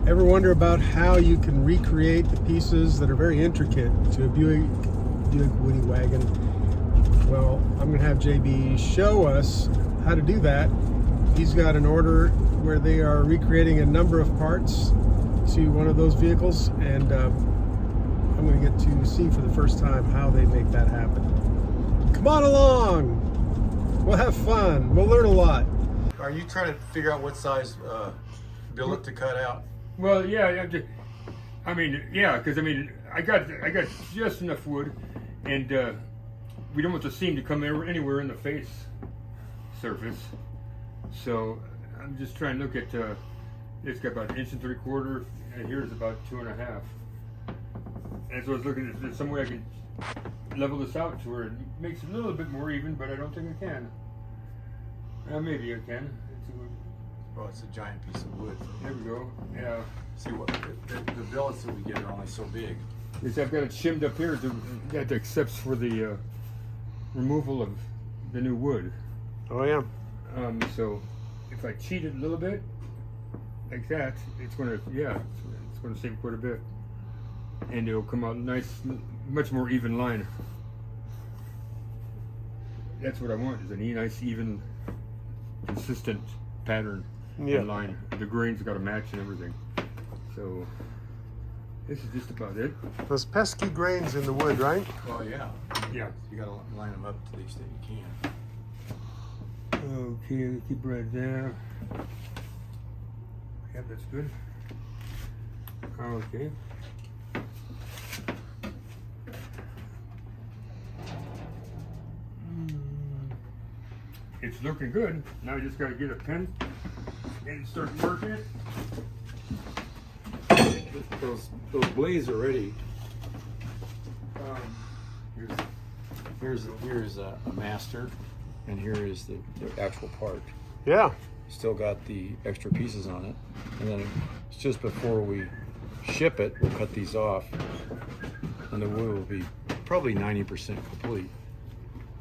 Ever wonder about how you can recreate the pieces that are very intricate to a Buick Woodie Wagon? Well, I'm going to have JB show us how to do that. He's got an order where they are recreating a number of parts to one of those vehicles, and I'm going to get to see for the first time how they make that happen. Come on along! We'll have fun. We'll learn a lot. Are you trying to figure out what size billet to cut out? Well, yeah, I mean, yeah, because I mean, I got just enough wood, and we don't want the seam to come anywhere in the face surface. So I'm just trying to look at. It's got about 1 3/4 inches, and here's about 2.5. And so I was looking at some way I can level this out to where it makes it a little bit more even, but I don't think I can. Maybe I can. Oh, it's a giant piece of wood. There we go. Yeah. See what the billets that we get are only so big. Is I've got it shimmed up here that accepts for the removal of the new wood. Oh yeah. So if I cheat it a little bit, like that, it's gonna it's gonna save quite a bit, and it'll come out nice, much more even line. That's what I want, is a nice, even, consistent pattern. In line. The grain's got to match and everything. So this is just about it. Those pesky grains in the wood, right? Well, yeah. Yeah. You got to line them up to the extent you can. Okay, keep right there. Yeah, that's good. Okay. It's looking good. Now I just got to get a pen and start working it. Those blades are ready. Here's a master, and here is the actual part. Yeah. Still got the extra pieces on it, and then it's just before we ship it, we'll cut these off, and the wood will be probably 90% complete.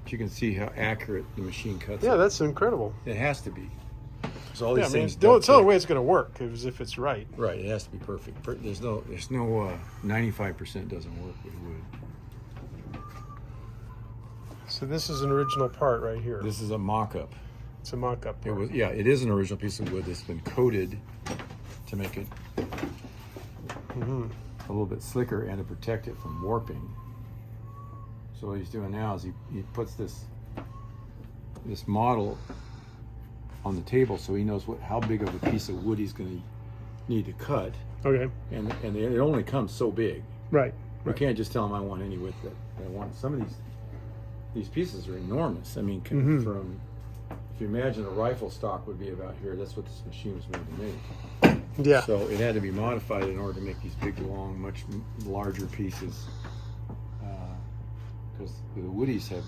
But you can see how accurate the machine cuts. Yeah, it. that's incredible. It has to be. So all these things. It's the only way it's going to work is if it's right. Right, it has to be perfect. There's no 95% doesn't work with wood. So this is an original part right here. This is a mock-up. It's a mock-up. It is an original piece of wood that's been coated to make it a little bit slicker and to protect it from warping. So what he's doing now is he puts this model on the table so he knows how big of a piece of wood he's going to need to cut. Okay. And it only comes so big. Right. You can't just tell him I want any width that I want. Some of these pieces are enormous. I mean, from, if you imagine a rifle stock would be about here, that's what this machine was made to make. Yeah. So it had to be modified in order to make these big, long, much larger pieces. Because the Woodies have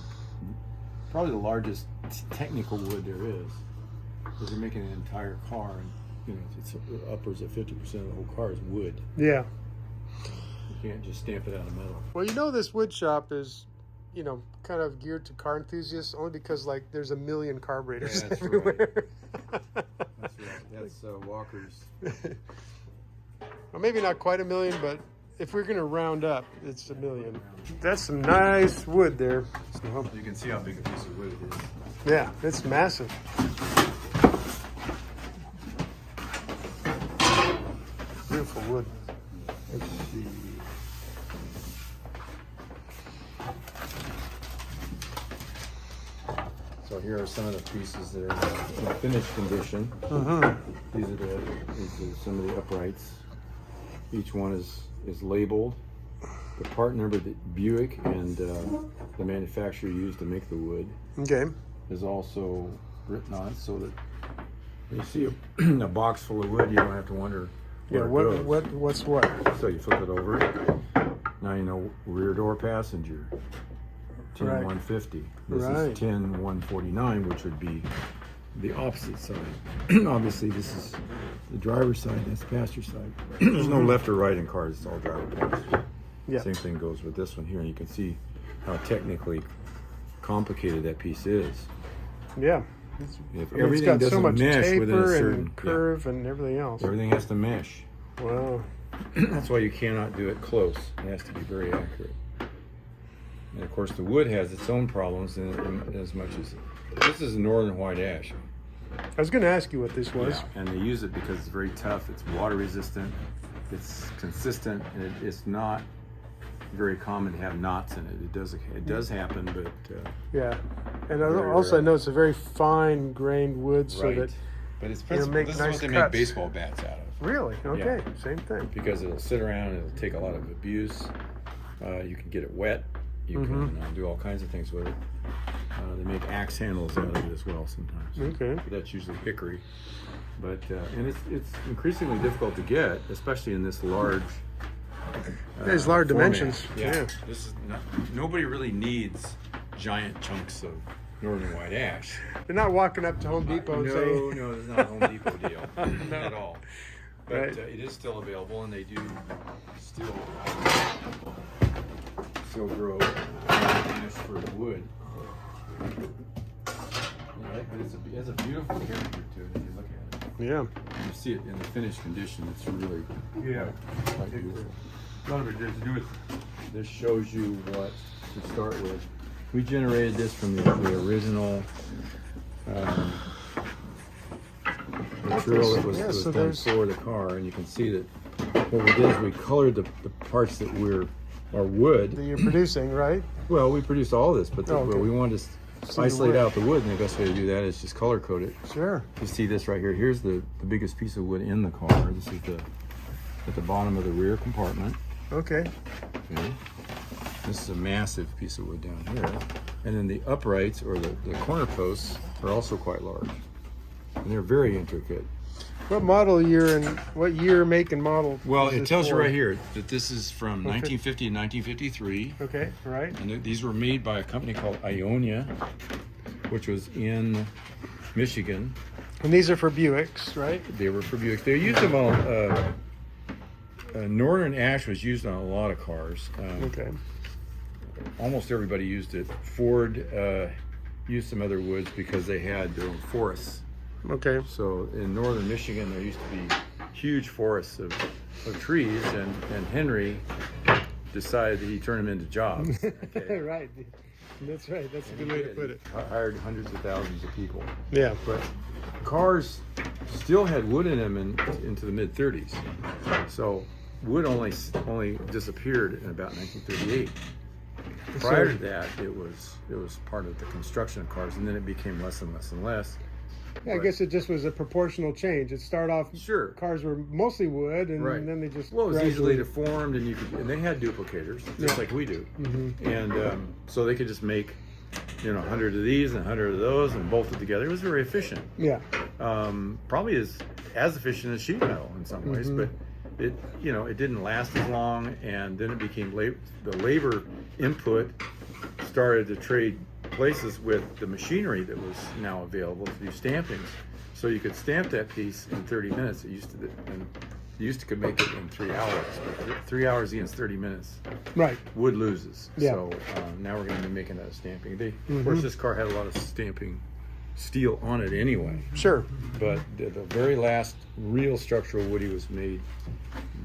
probably the largest technical wood there is. Because they're making an entire car, and it's upwards of 50% of the whole car is wood. Yeah. You can't just stamp it out of metal. Well, this wood shop is, kind of geared to car enthusiasts only because there's a million carburetors everywhere. Right. That's right. That's Walker's. Well, maybe not quite a million, but if we're going to round up, it's a million. That's some nice wood there. So you can see how big a piece of wood it is. Yeah, it's massive. Beautiful wood. Let's see. So here are some of the pieces that are in finished condition. These are some of the uprights. Each one is labeled. The part number that Buick and the manufacturer used to make the wood is also written on it, so that when you see a box full of wood, you don't have to wonder where it goes. What's what? So you flip it over. Now you know rear door passenger. Tin 150. This is tin 149, which would be the opposite side. Obviously, this is the driver's side. That's the passenger side. There's no left or right in cars. It's all driver passenger. Yeah. Same thing goes with this one here, and you can see how technically complicated that piece is. Yeah. If everything it's got so much mesh taper within a certain and curve and everything else. Everything has to mesh. Wow. That's why you cannot do it close. It has to be very accurate. And of course, the wood has its own problems in as much as this is a northern white ash. I was going to ask you what this was. Yeah, and they use it because it's very tough. It's water resistant. It's consistent, and it's not very common to have knots in it. It does happen, but yeah. And I know it's a very fine grained wood, so right. that But it's you know, make this nice is what they cuts. make baseball bats out of. Really? Okay, Yeah. same thing. Because it'll sit around and it'll take a lot of abuse. You can get it wet. You can do all kinds of things with it. They make axe handles out of it as well sometimes. Okay. But that's usually hickory. But and it's increasingly difficult to get, especially in this large. It's large format. dimensions. Yeah. This is nobody really needs giant chunks of northern white ash. They're not walking up to Home Depot and saying, No, it's not a Home Depot deal at all. But Right. it is still available, and they do still grow ash for wood. Right, but it has a beautiful character to it if you look at it. yeah. You see it in the finished condition. It's really quite beautiful. A lot of it has to do with. This shows you what to start with. We generated this from the original material that was so done there's- for the car, and you can see that what we did is we colored the parts that are wood. That you're producing, right? Well, we produced all this, but Oh, okay. we wanted to See the isolate wood. out the wood, and the best way to do that is just color code it. Sure. You see this right here. Here's the biggest piece of wood in the car. This is at the bottom of the rear compartment. Okay. Okay. This is a massive piece of wood down here. And then the uprights, or the corner posts, are also quite large. And they're very intricate. What model year and what year, make, and model? Well, is it this tells you for? right here that this is from 1950 and 1953. Okay, right. And these were made by a company called Ionia, which was in Michigan. And these are for Buicks, right? They were for Buick. They used them on, northern ash was used on a lot of cars. Okay. Almost everybody used it. Ford used some other woods because they had their own forests. Okay. So in northern Michigan, there used to be huge forests of trees, and Henry decided that he'd turn them into jobs. Okay. Right. That's right. That's a good way to put it. Hired hundreds of thousands of people. Yeah. But cars still had wood in them into the mid 30s. So wood only disappeared in about 1938. Prior to that, it was part of the construction of cars, and then it became less and less and less. Yeah, I guess it just was a proportional change. It started off, Sure. cars were mostly wood, and Right. then they just Well, it was gradually- easily deformed, and they had duplicators, just Yeah. like we do. Mm-hmm. And so they could just make, 100 of these and 100 of those and bolt it together. It was very efficient. Yeah. Probably as efficient as sheet metal in some ways, Mm-hmm. but it didn't last as long, and then it became the labor input started to trade places with the machinery that was now available to do stampings. So you could stamp that piece in 30 minutes. You used to could make it in 3 hours, but 3 hours against 30 minutes, Right. wood loses. Yeah. So now we're going to be making that stamping. Of Mm-hmm. course, this car had a lot of stamping steel on it anyway. Sure. But the very last real structural Woodie was made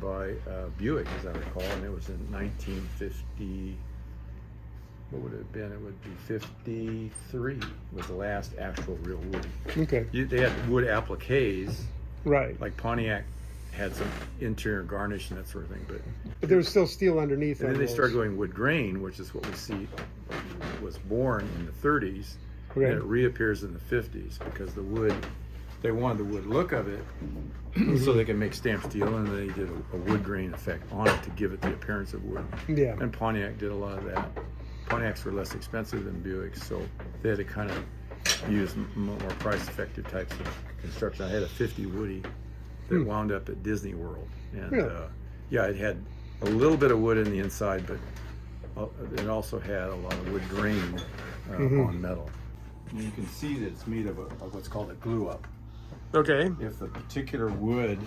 by Buick, as I recall, and it was in 1950. What would it have been? It would be 53 was the last actual real Woodie. Okay. They had wood appliques, Right. like Pontiac had some interior garnish and that sort of thing, But there was still steel underneath. and on then they those. started going wood grain, which is what we see was born in the 30s, Okay. and it reappears in the 50s because they wanted the wood look of it, so they can make stamped steel, and they did a wood grain effect on it to give it the appearance of wood. Yeah. And Pontiac did a lot of that. Pontiacs were less expensive than Buicks, so they had to kind of use more price-effective types of construction. I had a 50 Woodie that wound up at Disney World, and it had a little bit of wood in the inside, but it also had a lot of wood grain on metal. And you can see that it's made of what's called a glue-up. Okay. If the particular wood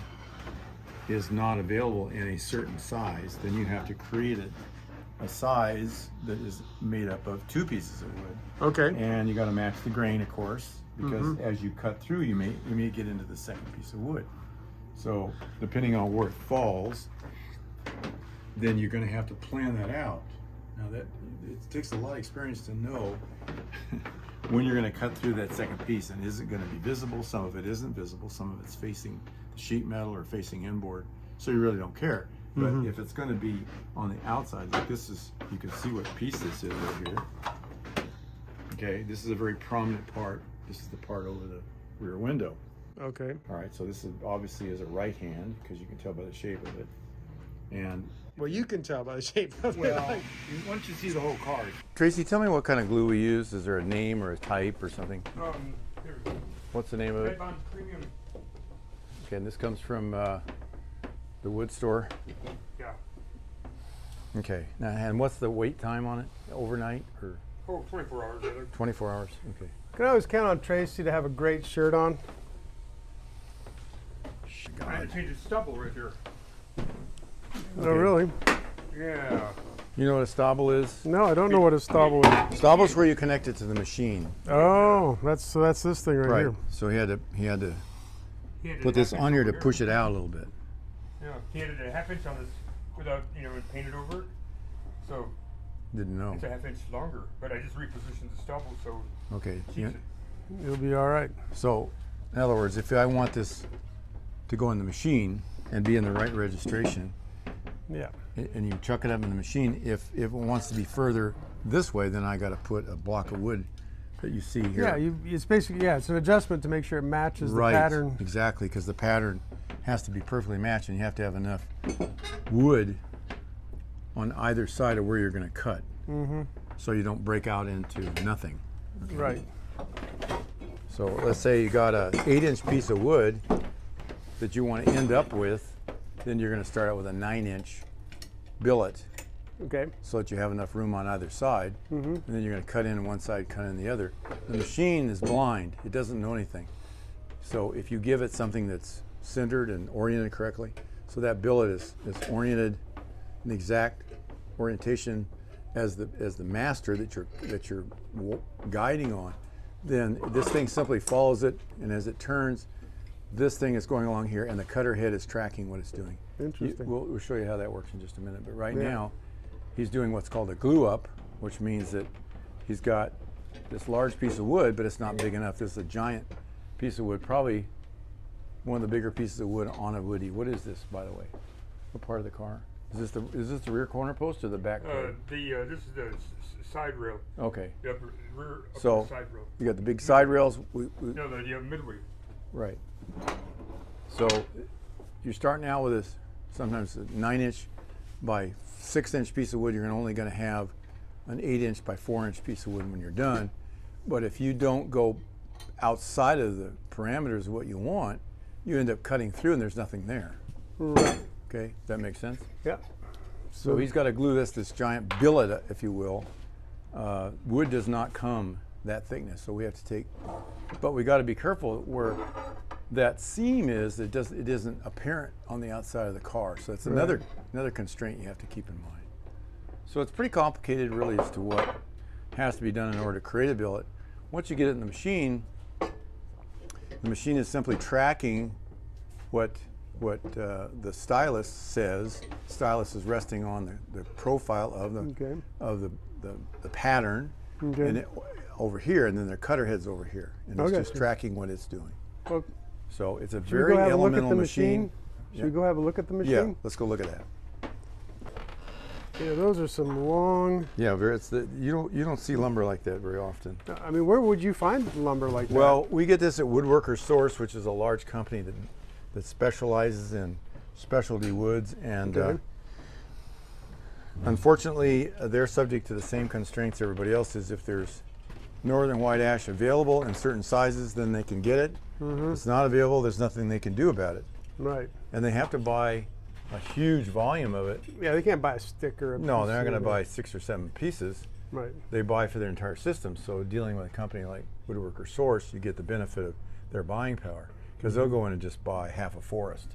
is not available in a certain size, then you have to create a size that is made up of two pieces of wood. Okay. And you got to match the grain, of course, because as you cut through, you may get into the second piece of wood. So depending on where it falls, then you're going to have to plan that out. Now that it takes a lot of experience to know when you're going to cut through that second piece, and is it going to be visible? Some of it isn't visible. Some of it's facing sheet metal or facing inboard, so you really don't care. But if it's going to be on the outside, like this is, you can see what piece this is right here. Okay, this is a very prominent part. This is the part over the rear window. Okay. All right, so this is obviously is a right hand because you can tell by the shape of it. And Well, you can tell by the shape of well, it. once you see the whole car. Tracy, tell me what kind of glue we use. Is there a name or a type or something? Here, What's the name of it? Red Bond Premium. Okay, and this comes from the wood store. Yeah. Okay, now, and what's the wait time on it? Overnight or Oh, 24 hours. Rather. 24 hours? Okay. Can I always count on Tracy to have a great shirt on? I had to change the stubble right here. Oh, really? Yeah. You know what a stobble is? No, I don't know what a stobble is. Stobble is where you connect it to the machine. Oh, that's this thing right here. So he had to He had it put a this half on inch here to over push it out a little bit. Yeah. He had it a half inch on this without, painted over it. So Didn't know. it's a half inch longer. But I just repositioned the stubble so Okay. it yeah. keeps it. You'll be all right. So, in other words, if I want this to go in the machine and be in the right registration, Yeah. and you chuck it up in the machine, if it wants to be further this way, then I got to put a block of wood that you see here. Yeah, it's basically, it's an adjustment to make sure it matches right, the pattern. exactly, because the pattern has to be perfectly matched, and you have to have enough wood on either side of where you're going to cut, so you don't break out into nothing. Okay? Right. So let's say you got a 8-inch piece of wood that you want to end up with, then you're going to start out with a 9-inch billet Okay. so that you have enough room on either side, and then you're going to cut in one side, cut in the other. The machine is blind. It doesn't know anything. So if you give it something that's centered and oriented correctly, so that billet is oriented in the exact orientation as the master that you're guiding on, then this thing simply follows it, and as it turns, this thing is going along here, and the cutter head is tracking what it's doing. Interesting. We'll show you how that works in just a minute, but right Yeah. now, he's doing what's called a glue up, which means that he's got this large piece of wood, but it's not big enough. This is a giant piece of wood, probably one of the bigger pieces of wood on a Woodie. What is this, by the way? What part of the car? Is this the rear corner post or the back? This is the side rail. Okay. The rear So side rail. you got the big side rails. No, the midway. Right. So you're starting out with this sometimes a 9-inch by 6-inch piece of wood. You're only going to have an 8-inch by 4-inch piece of wood when you're done. But if you don't go outside of the parameters of what you want, you end up cutting through and there's nothing there. Right. Okay, that makes sense? Yeah. So he's got to glue this giant billet, if you will. Wood does not come that thickness, so we have to take, but we got to be careful where that seam is. It isn't apparent on the outside of the car. So that's another constraint you have to keep in mind. So it's pretty complicated, really, as to what has to be done in order to create a billet. Once you get it in the machine is simply tracking what the stylus says. The stylus is resting on the profile of the pattern, and over here, and then the cutter head's over here, and it's just tracking what it's doing. Well, So it's a should very we go have a look elemental at the machine. Should we go have a look at the machine? Yeah, let's go look at that. Yeah, those are some long. Yeah, you don't see lumber like that very often. I mean, where would you find lumber like that? Well, we get this at Woodworker Source, which is a large company that specializes in specialty woods, and unfortunately, they're subject to the same constraints everybody else is. If there's northern white ash available in certain sizes, then they can get it. If it's not available, there's nothing they can do about it. Right. And they have to buy a huge volume of it. Yeah, they can't buy a sticker. No, they're not going to buy 6 or 7 pieces. Right. They buy for their entire system. So dealing with a company like Woodworker Source, you get the benefit of their buying power, because they'll go in and just buy half a forest,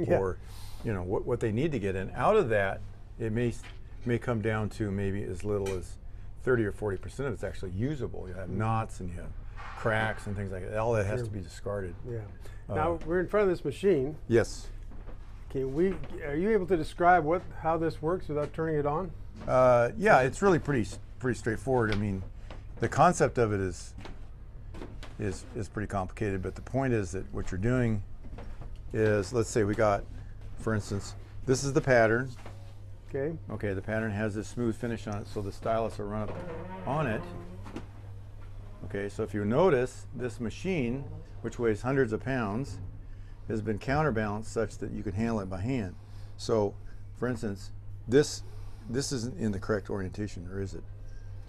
or what they need to get in. Out of that, it may come down to maybe as little as 30 or 40% of it's actually usable. You have knots and you have cracks and things like that. All that has to be discarded. Yeah. Now we're in front of this machine. Yes. Are you able to describe how this works without turning it on? Yeah, it's really pretty straightforward. I mean, the concept of it is pretty complicated, but the point is that what you're doing is, let's say we got, for instance, this is the pattern. Okay. Okay, the pattern has this smooth finish on it, so the stylus will run up on it. Okay, so if you notice, this machine, which weighs hundreds of pounds, has been counterbalanced such that you can handle it by hand. So, for instance, this isn't in the correct orientation, or is it?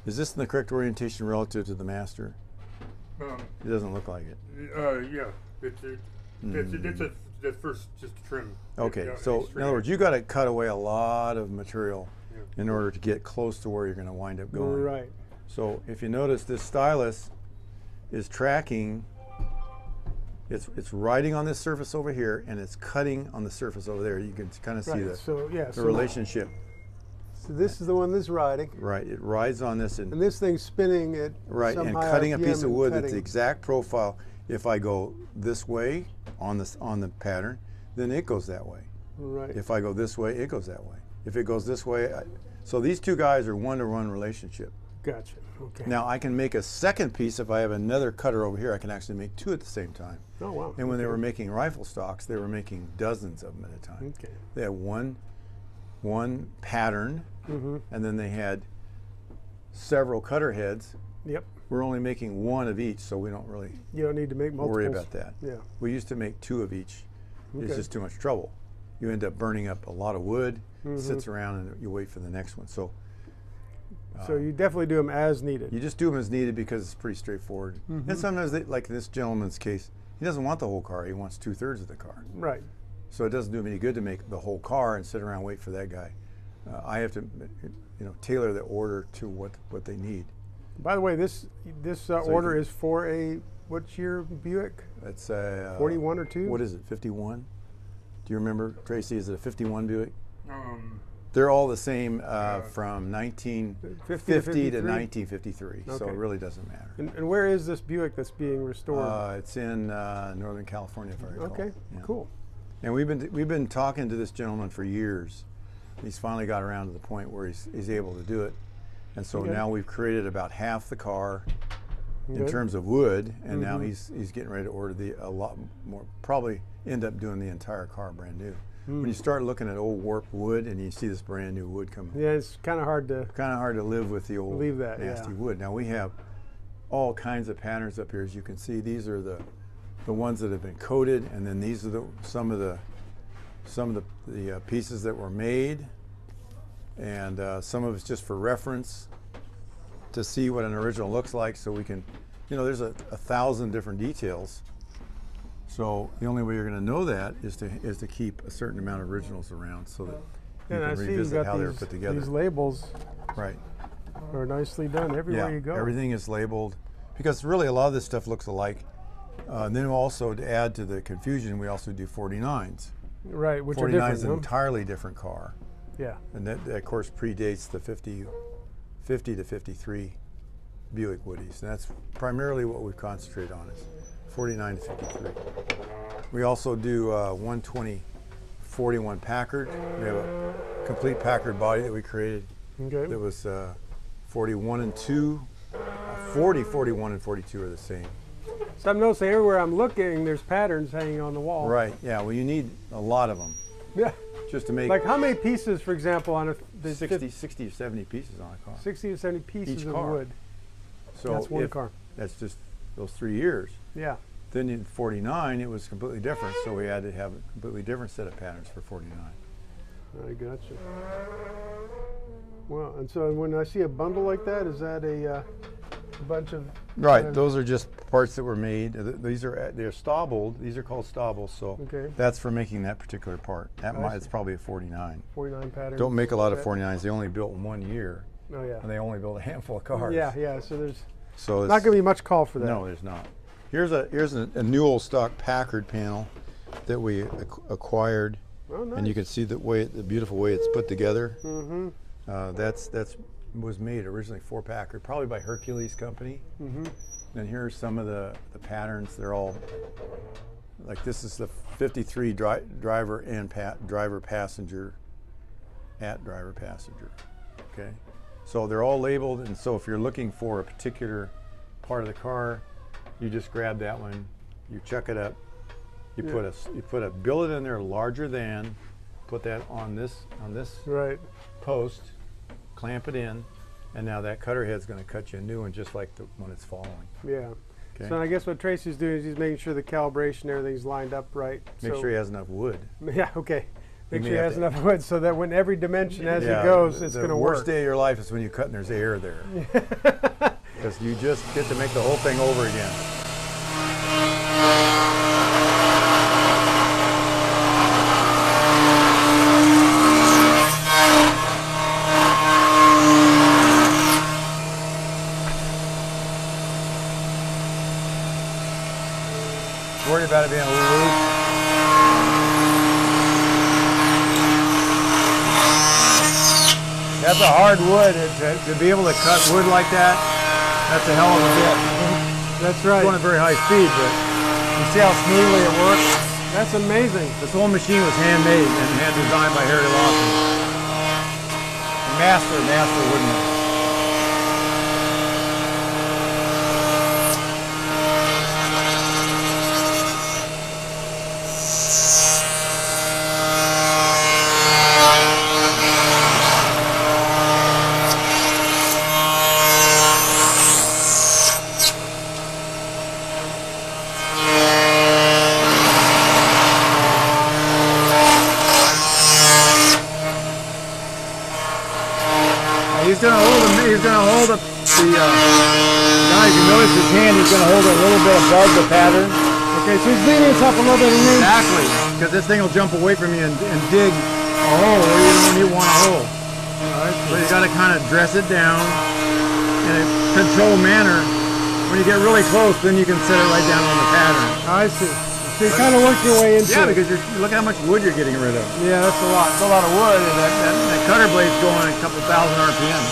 Is this in the correct orientation relative to the master? It doesn't look like it. Yeah. That's first just trim. Okay, Yeah, so straight. in other words, you got to cut away a lot of material in order to get close to where you're going to wind up going. Right. So if you notice, this stylus is tracking. It's riding on this surface over here, and it's cutting on the surface over there. You can kind of see Right. the So yeah. the So relationship. So this is the one that's riding, Right, it rides on this and this thing's spinning at right, some and high cutting a RPM piece of and wood that's cutting. the exact profile. If I go this way on the pattern, then it goes that way. Right. If I go this way, it goes that way. If it goes this way, so these two guys are one-to-one relationship. Gotcha. Okay. Now I can make a second piece if I have another cutter over here. I can actually make two at the same time. Oh wow. And when they Okay. were making rifle stocks, they were making dozens of them at a time. Okay. They had one pattern, and then they had several cutter heads. Yep. We're only making one of each, so we don't really You don't need to make multiples. worry about that. Yeah. We used to make two of each. It's Okay. just too much trouble. You end up burning up a lot of wood, sits around, and you wait for the next one. So So you definitely do them as needed. you just do them as needed because it's pretty straightforward. And sometimes, like in this gentleman's case, he doesn't want the whole car. He wants 2/3 of the car. Right. So it doesn't do him any good to make the whole car and sit around and wait for that guy. I have to, tailor the order to what they need. By the way, this order is for a what's your Buick? That's a 41 or 2? What is it? 51? Do you remember, Tracy? Is it a 51 Buick? They're They're all the same from 1950 to 1953, so Okay. it really doesn't matter. And where is this Buick that's being restored? It's in Northern California, if I recall. Okay. Yeah. Cool. And we've been talking to this gentleman for years. He's finally got around to the point where he's able to do it, and so Okay. now we've created about half the car in Good. terms of wood, and now he's getting ready to order a lot more. Probably end up doing the entire car brand new. When you start looking at old warped wood and you see this brand new wood coming, Yeah, it's kind of hard to. live with the old Believe that, nasty yeah. wood. Now we have all kinds of patterns up here, as you can see. These are the ones that have been coated, and then these are some of the pieces that were made, and some of it's just for reference to see what an original looks like, so we can, there's a 1,000 different details. So the only way you're going to know that is to keep a certain amount of originals around, so that you And I can see you've revisit got how they were these, put together. these labels Right. are nicely done everywhere you go. Everything is labeled, because really a lot of this stuff looks alike. And then also, to add to the confusion, we also do 49s. Right, which are 49 different. is an entirely different car, Yeah. and that of course predates the 50 to 53 Buick Woodies. And that's primarily what we concentrate on, is 49 to 53. We also do 120 41 Packard. We have a complete Packard body that we created. Okay. That was 41 and 2. 40, 41, and 42 are the same. So I'm noticing everywhere I'm looking, there's patterns hanging on the wall. Right, yeah, well you need a lot of them Yeah. just to make Like how many pieces, for example, on a 60 or 70 pieces on a car. 60 to 70 pieces Each of car. wood. So That's one if- car. That's just those 3 years. Yeah. Then in 49, it was completely different, so we had to have a completely different set of patterns for 49. I gotcha. Well, and so when I see a bundle like that, is that a bunch of? Right, those are just parts that were made. They're stobbled. These are called stobbles, so Okay. that's for making that particular part. I It's see. probably a 49. 49 patterns. Don't make a lot of Okay. 49s. They only built in 1 year, Oh yeah. and they only built a handful of cars. Yeah, yeah. So there's So not going to be much call for that. No, there's not. Here's a new old stock Packard panel that we acquired, Oh, nice. and you can see the beautiful way it's put together. Mm-hmm. That's was made originally for Packard, probably by Hercules Company. Mm-hmm. And here's some of the patterns. They're all like this is the 53 driver and driver passenger at driver passenger. Okay, so they're all labeled, and so if you're looking for a particular part of the car, you just grab that one, you chuck it up, you put a billet in there larger than, put that on this Right. post, clamp it in, and now that cutter head's going to cut you a new one just like the one it's following. Yeah. Okay. So I guess what Tracy's doing is he's making sure the calibration, everything's lined up right. Make so, sure he has enough wood. Yeah. Okay. Make may sure he have has to- enough wood so that when every dimension as Yeah, he goes, it's the going to worst work. day of your life is when you cut and there's air there. Because you just get to make the whole thing over again. Worried about it being a little loose. That's a hard wood. To be able to cut wood like that, that's a hell of a bit. That's right. It's going at very high speed, but you see how smoothly it works? That's amazing. This whole machine was handmade and hand designed by Harry Lawson. Master woodman. He's going to hold the guys, you notice his hand, he's going to hold it a little bit above the pattern. Okay, so he's leaning himself a little bit loose. Exactly, because this thing will jump away from you and dig a hole where you don't even want a hole. So you got to kind of dress it down in a controlled manner. When you get really close, then you can set it right down on the pattern. I see. So you kind of work your way into Yeah, it. because look how much wood you're getting rid of. Yeah, that's a lot. It's a lot of wood, and that cutter blade's going a couple thousand RPM.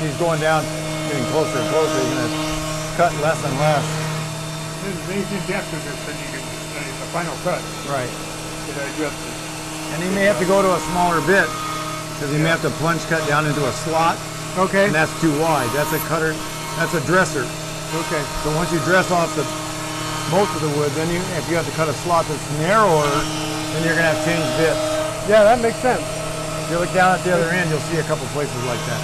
He's going down, getting closer and closer. He's going to cut less and less. These in depth of this, then you can, the final cut. Right. It adjusts it. And he may have to go to a smaller bit because he may have to plunge cut down into a slot. Okay. And that's too wide. That's a cutter. That's a dresser. Okay. So once you dress off most of the wood, then if you have to cut a slot that's narrower, then you're going to have to change bits. Yeah, that makes sense. If you look down at the other end, you'll see a couple places like that.